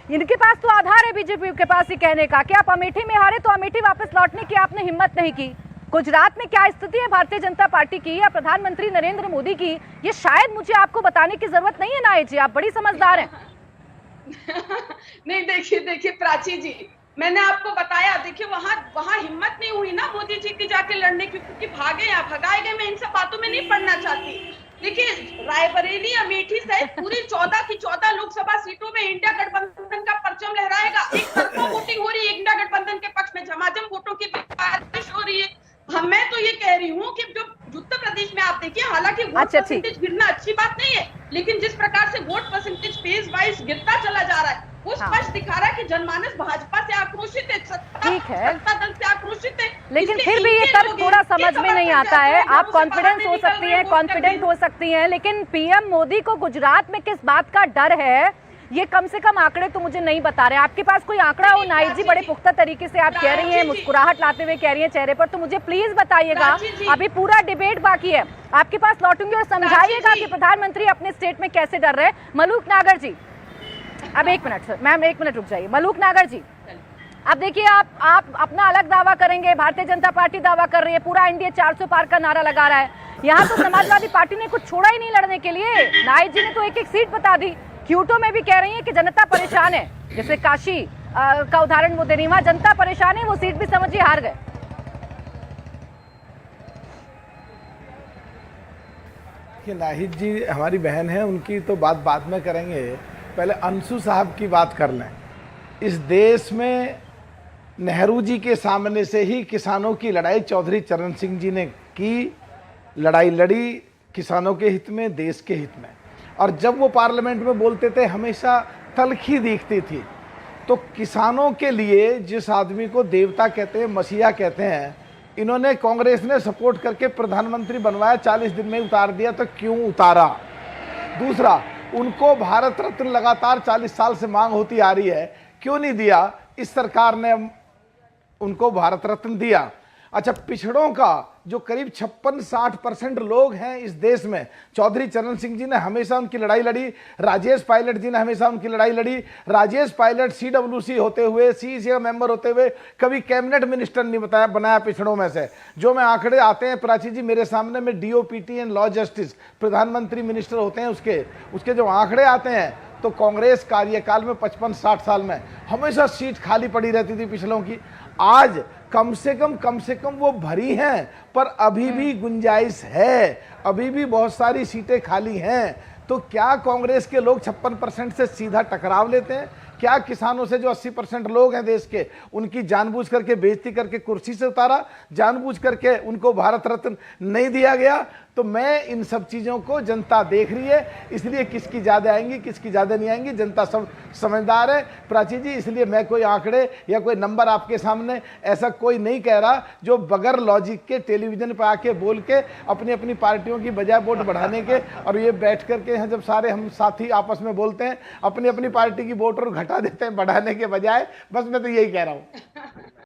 इनके पास तो आधार है बीजेपी के पास ही कहने का कि आप अमेठी में हारे तो अमेठी वापस लौटने की आपने हिम्मत नहीं की। गुजरात में क्या स्थिति है भारतीय जनता पार्टी की या प्रधानमंत्री नरेंद्र मोदी की, ये शायद मुझे आपको बताने की जरूरत नहीं है नायक जी, आप बड़ी समझदार हैं। नहीं, देखिए प्राची जी, मैंने आपको बताया, देखिए वहां हिम्मत नहीं हुई ना मोदी जी की जाके लड़ने की, क्योंकि भागे या भगाए गए। मैं इन सब बातों में नहीं पढ़ना चाहती। देखिए, रायबरेली अमेठी सहित पूरी 14 की 14 लोकसभा सीटों में इंडिया गठबंधन का परचम लहराएगा। एक तरफा वोटिंग हो रही है इंडिया गठबंधन के पक्ष में, झमाझम वोटों की बारिश हो रही है। मैं तो ये कह रही हूँ कि जो उत्तर प्रदेश में आप देखिए, हालांकि वोट परसेंटेज गिरना अच्छी बात नहीं है, लेकिन जिस प्रकार से वोट परसेंटेज फेज वाइज गिरता चला जा रहा है, वो स्पष्ट दिखा रहा है कि जनमानस भाजपा से आक्रोशित है, सत्ता दल से आक्रोशित है। लेकिन फिर भी ये तर्क थोड़ा समझ में नहीं आता है। आप कॉन्फिडेंस हो सकती हैं, कॉन्फिडेंट हो सकती हैं, लेकिन पीएम मोदी को गुजरात में किस बात का डर है, ये कम से कम आंकड़े तो मुझे नहीं बता रहे। आपके पास कोई आंकड़ा हो नाइक जी? बड़े पुख्ता तरीके से आप कह रही हैं, मुस्कुराहट लाते हुए कह रही हैं चेहरे पर, तो मुझे प्लीज बताइएगा। अभी पूरा डिबेट बाकी है, आपके पास लौटूंगी और समझाइएगा कि प्रधानमंत्री अपने स्टेट में कैसे डर रहे। मलूक नागर जी, अब 1 मिनट सर, मैम 1 मिनट रुक जाइए। मलूक नागर जी, अब देखिए, आप अपना अलग दावा करेंगे, भारतीय जनता पार्टी दावा कर रही है, पूरा एनडीए 400 पार का नारा लगा रहा है। यहाँ तो समाजवादी पार्टी ने कुछ छोड़ा ही नहीं लड़ने के लिए। नाइक जी ने तो एक सीट बता दी। क्यूटो में भी कह रही है कि जनता परेशान है, जैसे काशी का उदाहरण वो दे रही, वहां जनता परेशान है, वो सीट भी समझिए हार गए। नाहिद जी हमारी बहन है, उनकी तो बात बाद में करेंगे, पहले अंशु साहब की बात कर लें। इस देश में नेहरू जी के सामने से ही किसानों की लड़ाई चौधरी चरण सिंह जी ने की, लड़ाई लड़ी किसानों के हित में, देश के हित में। और जब वो पार्लियामेंट में बोलते थे हमेशा तलखी दिखती थी। तो किसानों के लिए जिस आदमी को देवता कहते हैं, मसीहा कहते हैं, इन्होंने, कांग्रेस ने सपोर्ट करके प्रधानमंत्री बनवाया, 40 दिन में उतार दिया, तो क्यों उतारा? दूसरा, उनको भारत रत्न लगातार 40 साल से मांग होती आ रही है, क्यों नहीं दिया? इस सरकार ने उनको भारत रत्न दिया। अच्छा, पिछड़ों का जो करीब 56-60% लोग हैं इस देश में, चौधरी चरण सिंह जी ने हमेशा उनकी लड़ाई लड़ी, राजेश पायलट जी ने हमेशा उनकी लड़ाई लड़ी। राजेश पायलट सीडब्ल्यूसी होते हुए, सीईसी का मेंबर होते हुए, कभी कैबिनेट मिनिस्टर नहीं बनाया पिछड़ों में से। जो मैं आंकड़े आते हैं प्राची जी मेरे सामने में, डीओपीटी एंड लॉ जस्टिस, प्रधानमंत्री मिनिस्टर होते हैं, उसके जो आंकड़े आते हैं, तो कांग्रेस कार्यकाल में 55-60 साल में हमेशा सीट खाली पड़ी रहती थी पिछलों की। आज कम से कम वो भरी हैं, पर अभी भी गुंजाइश है, अभी भी बहुत सारी सीटें खाली हैं। तो क्या कांग्रेस के लोग 56% से सीधा टकराव लेते हैं? क्या किसानों से जो 80% लोग हैं देश के, उनकी जानबूझ करके बेइज्जती करके कुर्सी से उतारा, जानबूझ करके उनको भारत रत्न नहीं दिया गया? तो मैं इन सब चीज़ों को, जनता देख रही है, इसलिए किसकी ज़्यादा आएंगी किसकी ज़्यादा नहीं आएंगी, जनता सब समझदार है प्राची जी। इसलिए मैं कोई आंकड़े या कोई नंबर आपके सामने ऐसा कोई नहीं कह रहा जो बगैर लॉजिक के टेलीविजन पर आके बोल के अपनी अपनी पार्टियों की बजाय वोट बढ़ाने के, और ये बैठ करके जब सारे हम साथी आपस में बोलते हैं अपनी अपनी पार्टी की वोट और घटा देते हैं बढ़ाने के बजाय, बस मैं तो यही कह रहा हूँ।